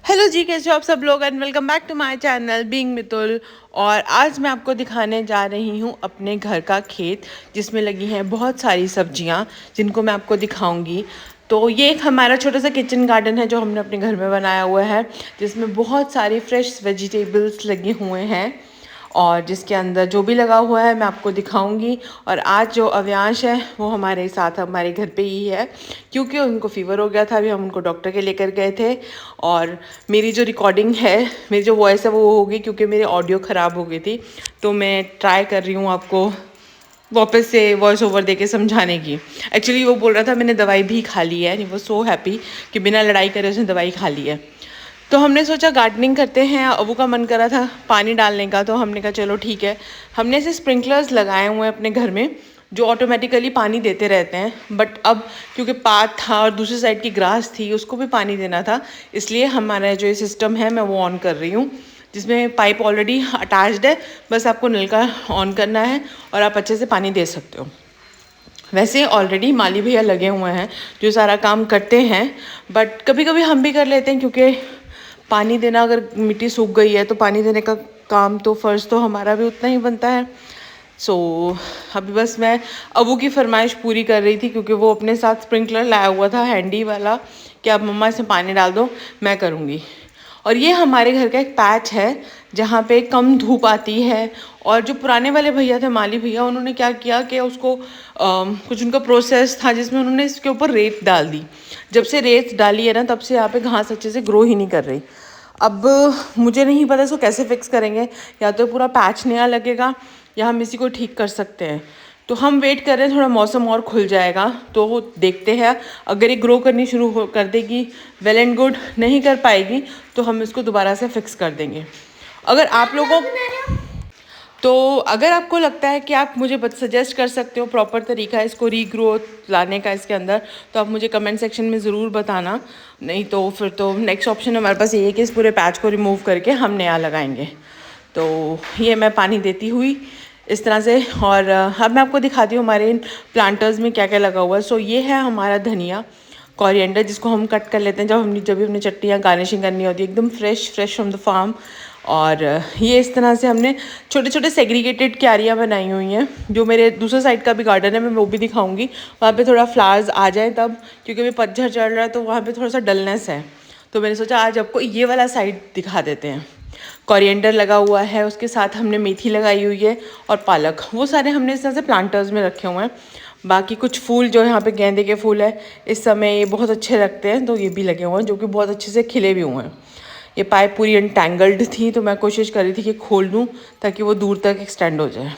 Hello जी, कैसे हो आप सब लोग and welcome back to my channel being Mitul. और आज मैं आपको दिखाने जा रही हूँ अपने घर का खेत जिसमें लगी हैं बहुत सारी सब्जियाँ जिनको मैं आपको दिखाऊंगी। तो ये एक हमारा छोटा सा किचन गार्डन है जो हमने अपने घर में बनाया हुआ है, जिसमें बहुत सारी फ्रेश वेजिटेबल्स लगे हुए हैं और जिसके अंदर जो भी लगा हुआ है मैं आपको दिखाऊंगी। और आज जो अव्यांश है वो हमारे साथ हमारे घर पे ही है, क्योंकि उनको फ़ीवर हो गया था। अभी हम उनको डॉक्टर के लेकर गए थे और मेरी जो रिकॉर्डिंग है, मेरी जो वॉइस है वो होगी क्योंकि मेरी ऑडियो ख़राब हो गई थी। तो मैं ट्राई कर रही हूँ आपको वापस से वॉइस ओवर देके समझाने की। एक्चुअली वो बोल रहा था मैंने दवाई भी खा ली है, वो सो हैप्पी कि बिना लड़ाई करे उसने दवाई खा ली है। तो हमने सोचा गार्डनिंग करते हैं, अबू का मन करा था पानी डालने का, तो हमने कहा चलो ठीक है। हमने ऐसे स्प्रिंकलर्स लगाए हुए हैं अपने घर में जो ऑटोमेटिकली पानी देते रहते हैं, बट अब क्योंकि पात था और दूसरी साइड की ग्रास थी उसको भी पानी देना था, इसलिए हमारा जो ये सिस्टम है मैं वो ऑन कर रही हूँ, जिसमें पाइप ऑलरेडी अटैच्ड है। बस आपको नल का ऑन करना है और आप अच्छे से पानी दे सकते हो। वैसे ऑलरेडी माली भैया लगे हुए हैं जो सारा काम करते हैं, बट कभी कभी हम भी कर लेते हैं क्योंकि पानी देना, अगर मिट्टी सूख गई है तो पानी देने का काम तो फ़र्ज़ तो हमारा भी उतना ही बनता है। सो अभी बस मैं अबू की फरमाइश पूरी कर रही थी क्योंकि वो अपने साथ स्प्रिंकलर लाया हुआ था हैंडी वाला कि आप मम्मा इसमें पानी डाल दो, मैं करूँगी। और ये हमारे घर का एक पैच है जहाँ पे कम धूप आती है। और जो पुराने वाले भैया थे माली भैया, उन्होंने क्या किया कि उसको कुछ उनका प्रोसेस था जिसमें उन्होंने इसके ऊपर रेत डाल दी। जब से रेत डाली है ना तब से यहाँ पे घास अच्छे से ग्रो ही नहीं कर रही। अब मुझे नहीं पता इसको कैसे फिक्स करेंगे, या तो पूरा पैच नया लगेगा या हम इसी को ठीक कर सकते हैं। तो हम वेट कर रहे हैं, थोड़ा मौसम और खुल जाएगा तो देखते हैं। अगर ये ग्रो करनी शुरू कर देगी वेल एंड गुड, नहीं कर पाएगी तो हम इसको दोबारा से फिक्स कर देंगे। अगर आप लोगों तो अगर आपको लगता है कि आप मुझे सजेस्ट कर सकते हो प्रॉपर तरीका है इसको रीग्रोथ लाने का इसके अंदर, तो आप मुझे कमेंट सेक्शन में ज़रूर बताना। नहीं तो फिर तो नेक्स्ट ऑप्शन हमारे पास ये है कि इस पूरे पैच को रिमूव करके हम नया लगाएंगे। तो ये मैं पानी देती हुई इस तरह से। और अब मैं आपको दिखाती हूँ हमारे इन प्लांटर्स में क्या क्या लगा हुआ है। सो ये है हमारा धनिया कोरिएंडर, जिसको हम कट कर लेते हैं जब भी हमने चटनियाँ गार्निशिंग करनी होती है, एकदम फ्रेश फ्रॉम द फार्म। और ये इस तरह से हमने छोटे छोटे सेग्रीगेटेड क्यारियाँ बनाई हुई हैं। जो मेरे दूसरे साइड का भी गार्डन है मैं वो भी दिखाऊंगी, वहाँ पे थोड़ा फ्लावर्स आ जाए तब, क्योंकि अभी पतझड़ चल रहा है तो वहाँ पे थोड़ा सा डलनेस है। तो मैंने सोचा आज आपको ये वाला साइड दिखा देते हैं। कोरिएंडर लगा हुआ है, उसके साथ हमने मेथी लगाई हुई है और पालक, वो सारे हमने इस तरह से प्लांटर्स में रखे हुए हैं। बाकी कुछ फूल जो यहाँ पे गेंदे के फूल है इस समय ये बहुत अच्छे लगते हैं, तो ये भी लगे हुए हैं जो कि बहुत अच्छे से खिले भी हुए हैं। ये पाइप पूरी अनटैंगल्ड थी तो मैं कोशिश कर रही थी कि खोल दूँ ताकि वो दूर तक एक्सटेंड हो जाए।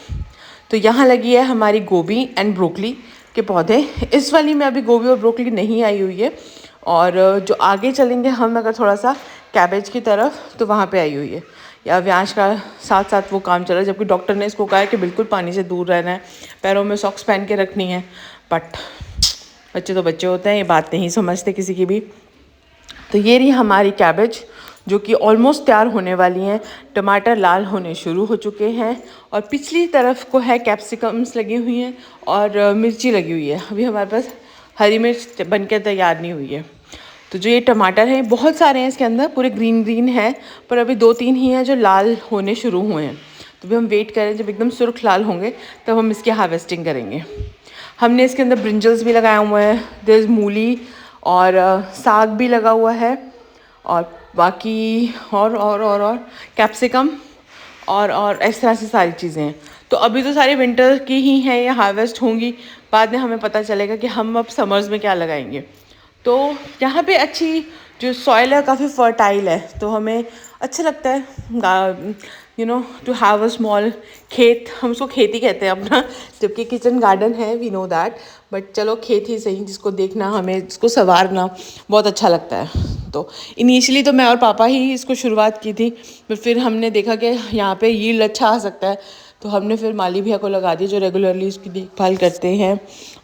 तो यहाँ लगी है हमारी गोभी एंड ब्रोकली के पौधे। इस वाली में अभी गोभी और ब्रोकली नहीं आई हुई है, और जो आगे चलेंगे हम अगर थोड़ा सा कैबेज की तरफ तो वहाँ पे आई हुई है। या अव्यांश का साथ साथ वो काम चल रहा है, जबकि डॉक्टर ने इसको कहा है कि बिल्कुल पानी से दूर रहना है, पैरों में सॉक्स पहन के रखनी है। बट बच्चे तो बच्चे होते हैं, ये बात नहीं समझते किसी की भी। तो ये रही हमारी कैबेज जो कि ऑलमोस्ट तैयार होने वाली हैं। टमाटर लाल होने शुरू हो चुके हैं और पिछली तरफ को है कैप्सिकम्स लगी हुई हैं और मिर्ची लगी हुई है। अभी हमारे पास हरी मिर्च बन के तैयार नहीं हुई है। तो जो ये टमाटर हैं बहुत सारे हैं इसके अंदर, पूरे ग्रीन ग्रीन है, पर अभी 2-3 ही हैं जो लाल होने शुरू हुए हैं। तो अभी हम वेट करें, जब एकदम सुर्ख लाल होंगे तब हम इसकी हार्वेस्टिंग करेंगे। हमने इसके अंदर ब्रिंजल्स भी लगाए हुए हैं, देयर मूली और साग भी लगा हुआ है, और बाकी और कैप्सिकम और इस तरह से सारी चीज़ें हैं। तो अभी तो सारी विंटर की ही हैं, ये हार्वेस्ट होंगी, बाद में हमें पता चलेगा कि हम अब समर्स में क्या लगाएंगे। तो यहाँ पे अच्छी जो सॉइल है काफ़ी फर्टाइल है, तो हमें अच्छा लगता है टू हैव अ स्मॉल खेत। हम उसको खेती कहते हैं अपना, जबकि किचन गार्डन है, वी नो दैट, बट चलो खेत ही सही, जिसको देखना हमें जिसको संवारना बहुत अच्छा लगता है। तो इनिशियली तो मैं और पापा ही इसको शुरुआत की थी, फिर हमने देखा कि यहाँ पे यील्ड अच्छा आ सकता है, तो हमने फिर माली भैया को लगा दी जो रेगुलरली इसकी देखभाल करते हैं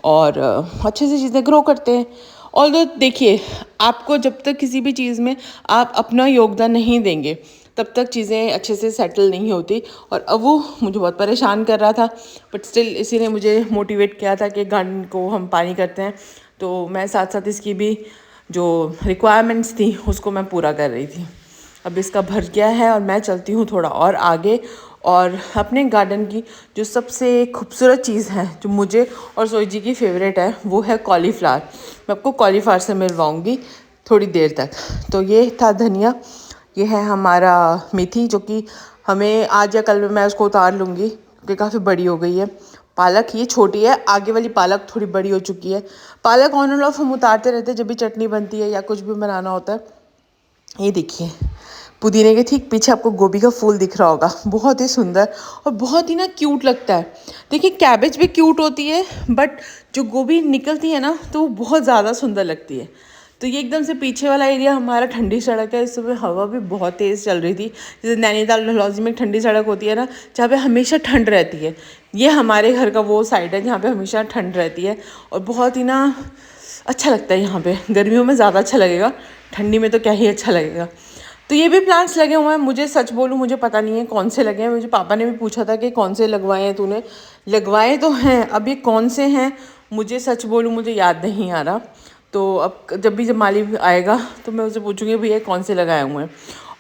और अच्छे से चीज़ें ग्रो करते हैं। और तो देखिए, आपको जब तक किसी भी चीज़ में आप अपना योगदान नहीं देंगे तब तक चीज़ें अच्छे से सेटल नहीं होती। और अब वो मुझे बहुत परेशान कर रहा था, बट स्टिल इसी ने मुझे मोटिवेट किया था कि गार्डन को हम पानी करते हैं, तो मैं साथ साथ इसकी भी जो रिक्वायरमेंट्स थी उसको मैं पूरा कर रही थी। अब इसका भर गया है और मैं चलती हूँ थोड़ा और आगे, और अपने गार्डन की जो सबसे खूबसूरत चीज़ है जो मुझे और सोई जी की फेवरेट है वो है कॉलीफ्लावर। मैं आपको कॉलीफ्लावर से मिलवाऊँगी थोड़ी देर तक। तो ये था धनिया, ये है हमारा मेथी जो कि हमें आज या कल में मैं उसको उतार लूँगी क्योंकि काफ़ी बड़ी हो गई है। पालक ये छोटी है, आगे वाली पालक थोड़ी बड़ी हो चुकी है। पालक ऑन एंड ऑफ हम उतारते रहते हैं जब भी चटनी बनती है या कुछ भी बनाना होता है। ये देखिए पुदीने के ठीक पीछे आपको गोभी का फूल दिख रहा होगा, बहुत ही सुंदर और बहुत ही ना क्यूट लगता है। देखिए कैबेज भी क्यूट होती है बट जो गोभी निकलती है ना तो वो बहुत ज़्यादा सुंदर लगती है। तो ये एकदम से पीछे वाला एरिया हमारा ठंडी सड़क है। इस समय हवा भी बहुत तेज़ चल रही थी, जैसे नैनीताल डलहौजी में ठंडी सड़क होती है ना, जहाँ पे हमेशा ठंड रहती है। ये हमारे घर का वो साइड है जहाँ पे हमेशा ठंड रहती है और बहुत ही ना अच्छा लगता है यहाँ पे। गर्मियों में ज़्यादा अच्छा लगेगा, ठंडी में तो क्या ही अच्छा लगेगा। तो ये भी प्लांट्स लगे हुए हैं। मुझे सच बोलूँ मुझे पता नहीं है कौन से लगे हैं। मुझे पापा ने भी पूछा था कि कौन से लगवाए हैं तूने। लगवाए तो हैं, अब ये कौन से हैं मुझे सच बोलूँ मुझे याद नहीं आ रहा। तो अब जब माली आएगा तो मैं उसे पूछूंगी भैया कौन से लगाए हुए हैं।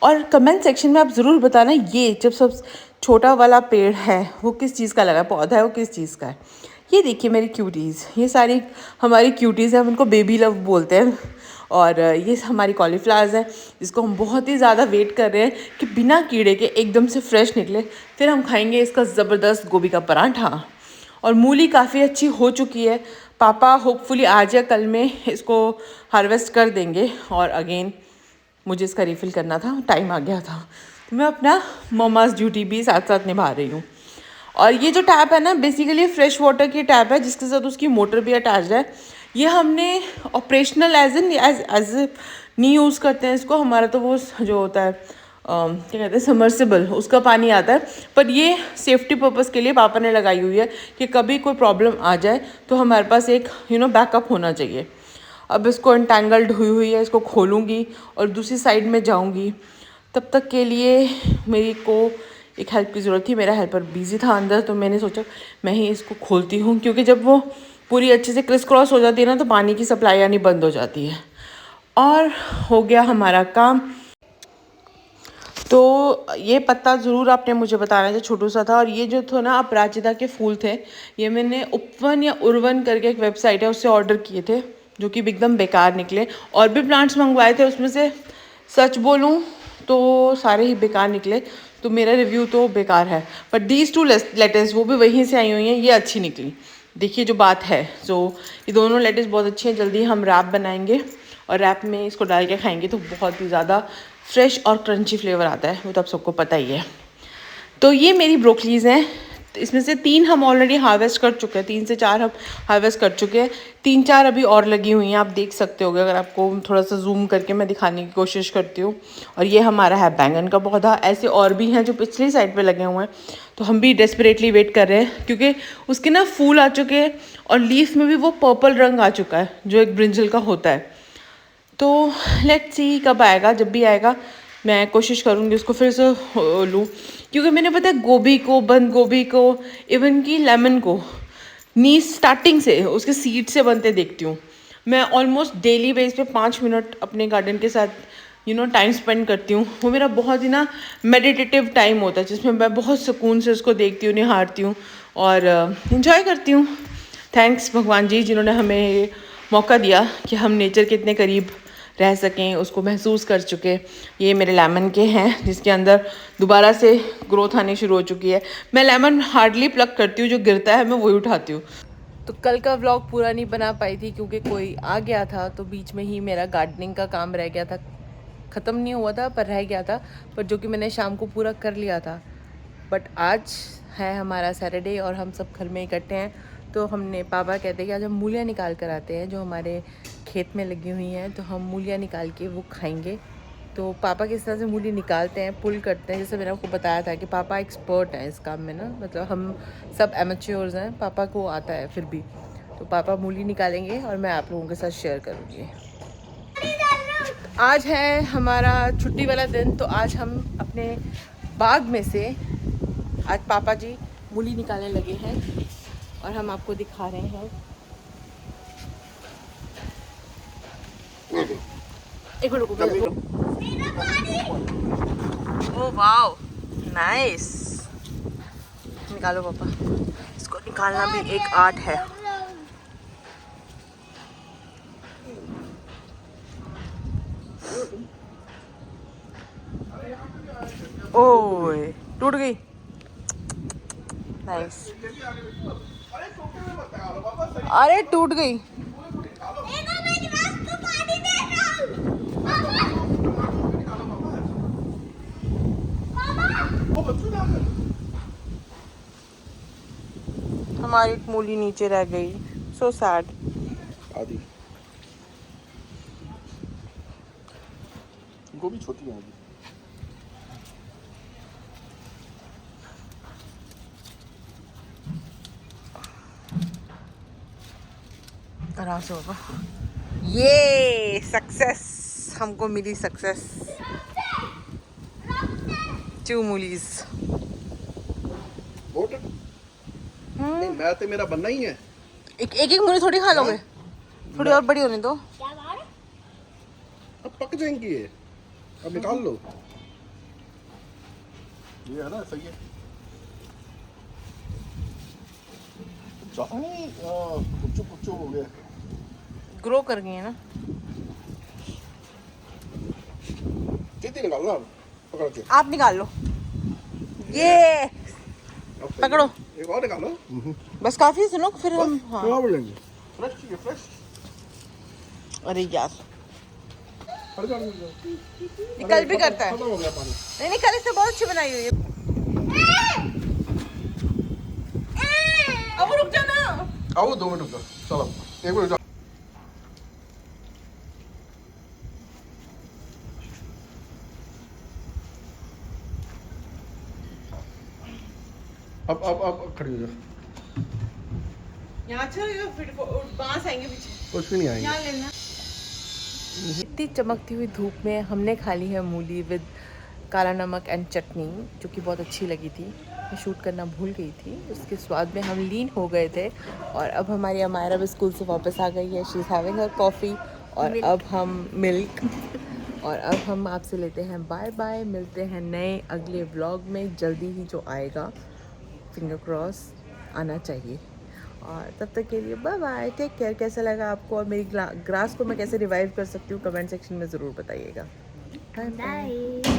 और कमेंट सेक्शन में आप ज़रूर बताना ये जब सब छोटा वाला पेड़ है वो किस चीज़ का लगा है, पौधा है वो किस चीज़ का है। ये देखिए मेरी क्यूटीज़, ये सारी हमारी क्यूटीज़ हैं, हम उनको बेबी लव बोलते हैं। और ये हमारी कॉलीफ्लावर्स हैं जिसको हम बहुत ही ज़्यादा वेट कर रहे हैं कि बिना कीड़े के एकदम से फ्रेश निकले, फिर हम खाएंगे इसका ज़बरदस्त गोभी का पराठा। और मूली काफ़ी अच्छी हो चुकी है, पापा होपफुली आज या कल में इसको हार्वेस्ट कर देंगे। और अगेन मुझे इसका रिफ़िल करना था, टाइम आ गया था, तो मैं अपना ममाज़ ड्यूटी भी साथ साथ निभा रही हूँ। और ये जो टैप है ना बेसिकली फ्रेश वाटर की टैप है जिसके साथ उसकी मोटर भी अटैच्ड है। ये हमने ऑपरेशनल एज नहीं यूज़ करते हैं इसको, हमारा तो वो जो होता है क्या कहते हैं समर्सिबल, उसका पानी आता है। पर ये सेफ्टी पर्पज़ के लिए पापा ने लगाई हुई है कि कभी कोई प्रॉब्लम आ जाए तो हमारे पास एक बैकअप होना चाहिए। अब इसको एंटेंगल्ड हुई है, इसको खोलूँगी और दूसरी साइड में जाऊँगी। तब तक के लिए मेरी को एक हेल्प की ज़रूरत थी, मेरा हेल्पर बिज़ी था अंदर, तो मैंने सोचा मैं ही इसको खोलती हूँ क्योंकि जब वो पूरी अच्छे से क्रिस क्रॉस हो जाती है ना तो पानी की सप्लाई आनी बंद हो जाती है। और हो गया हमारा काम। तो ये पत्ता ज़रूर आपने मुझे बताना, जो छोटू सा था। और ये जो था ना अपराजिता के फूल थे, ये मैंने उपवन या उर्वन करके एक वेबसाइट है उससे ऑर्डर किए थे जो कि एकदम बेकार निकले। और भी प्लांट्स मंगवाए थे, उसमें से सच बोलूँ तो सारे ही बेकार निकले, तो मेरा रिव्यू तो बेकार है। बट दीज टू लेटेस्ट वो भी वहीं से आई हुई हैं, ये अच्छी निकली। देखिए जो बात है, सो ये दोनों लेटेस्ट बहुत अच्छी हैं। जल्दी हम रैप बनाएंगे और रैप में इसको डाल के खाएंगे तो बहुत ही ज़्यादा फ्रेश और क्रंची फ्लेवर आता है, वो तो आप सबको पता ही है। तो ये मेरी ब्रोकलीज़ हैं, तो इसमें से 3 हम ऑलरेडी हार्वेस्ट कर चुके हैं, 3 से 4 हम हार्वेस्ट कर चुके हैं, 3-4 अभी और लगी हुई हैं, आप देख सकते होगे अगर आपको थोड़ा सा जूम करके मैं दिखाने की कोशिश करती हूँ। और ये हमारा है बैंगन का पौधा, ऐसे और भी हैं जो पिछली साइड पे लगे हुए हैं। तो हम भी डेस्परेटली वेट कर रहे हैं क्योंकि उसके ना फूल आ चुके हैं और लीफ में भी वो पर्पल रंग आ चुका है जो एक ब्रिंजल का होता है। तो लेट्स सी कब आएगा, जब भी आएगा मैं कोशिश करूँगी उसको फिर से लूँ, क्योंकि मैंने पता है गोभी को, बंद गोभी को, इवन की लेमन को स्टार्टिंग से उसके सीड से बनते देखती हूँ। मैं ऑलमोस्ट डेली बेस पे 5 मिनट अपने गार्डन के साथ टाइम स्पेंड करती हूँ। वो मेरा बहुत ही ना मेडिटेटिव टाइम होता है जिसमें मैं बहुत सुकून से उसको देखती हूँ, निहारती हूँ और इन्जॉय करती हूँ। थैंक्स भगवान जी जिन्होंने हमें ये मौका दिया कि हम नेचर के इतने करीब रह सकें, उसको महसूस कर चुके। ये मेरे लेमन के हैं जिसके अंदर दोबारा से ग्रोथ आनी शुरू हो चुकी है। मैं लेमन हार्डली प्लक करती हूँ, जो गिरता है मैं वही उठाती हूँ। तो कल का व्लॉग पूरा नहीं बना पाई थी क्योंकि कोई आ गया था, तो बीच में ही मेरा गार्डनिंग का काम रह गया था, ख़त्म नहीं हुआ था पर रह गया था, पर जो कि मैंने शाम को पूरा कर लिया था। बट आज है हमारा सैटरडे और हम सब घर में इकट्ठे हैं, तो हमने पापा कहते हैं कि आज हम मूलियाँ निकाल कर आते हैं जो हमारे खेत में लगी हुई हैं, तो हम मूलियाँ निकाल के वो खाएंगे। तो पापा किस तरह से मूली निकालते हैं, पुल करते हैं, जैसे मैंने आपको बताया था कि पापा एक्सपर्ट हैं इस काम में ना, मतलब हम सब एमेच्योर्स हैं, पापा को आता है फिर भी। तो पापा मूली निकालेंगे और मैं आप लोगों के साथ शेयर करूँगी। आज है हमारा छुट्टी वाला दिन, तो आज हम अपने बाग में से आज पापा जी मूली निकालने लगे हैं और हम आपको दिखा रहे हैं। एक मिनट रुको। Oh wow, nice. निकालो पापा, इसको निकालना भी एक आर्ट है। ओए टूट गई, नाइस। अरे टूट गई। हमारी मूली नीचे रह गई, सो सैड। आदि गोभी छोटी है आदि। आराम से बाबा। ये सक्सेस, हमको मिली सक्सेस। 2 मूलीज। नहीं मैं तो मेरा बनना ही है। एक मूली थोड़ी खा लोगे, थोड़ी और बड़ी होने दो। अब पक जाएंगी ये, अब निकाल लो। ये है ना, सही है। कुच्चू कुच्चू हो गया, ग्रो कर गई है ना। कितनी निकालना पकड़ के। आप निकाल लो, ये पकड़ो। एक और निकालो। बस काफी, सुनो फिर हम। हाँ फ्रेश चाहिए, फ्रेश। अरे यार, कल भी करता है। खत्म हो गया पानी। नहीं कल इससे बहुत अच्छी बनाई हुई है। अब रुक जाना। आओ 2 मिनट रुक जाओ, चलो 1 मिनट। अब खड़ी हो जाओ। यहाँ फिर बांस आएंगे पीछे। कुछ भी नहीं आएंगे। यहाँ लेना। इतनी चमकती हुई धूप में हमने खा ली है मूली विद काला नमक एंड चटनी, जो कि बहुत अच्छी लगी थी। मैं शूट करना भूल गई थी, उसके स्वाद में हम लीन हो गए थे। और अब हमारी अमायरा भी स्कूल से वापस आ गई है। She is having her coffee और अब हम मिल्क। और अब हम आपसे लेते हैं बाय बाय। मिलते हैं नए अगले व्लॉग में जल्दी ही, जो आएगा, फिंगर क्रॉस आना चाहिए। और तब तक के लिए बाय बाय, टेक केयर। कैसा लगा आपको और मेरी ग्रास को मैं कैसे रिवाइव कर सकती हूँ, कमेंट सेक्शन में ज़रूर बताइएगा। Bye bye.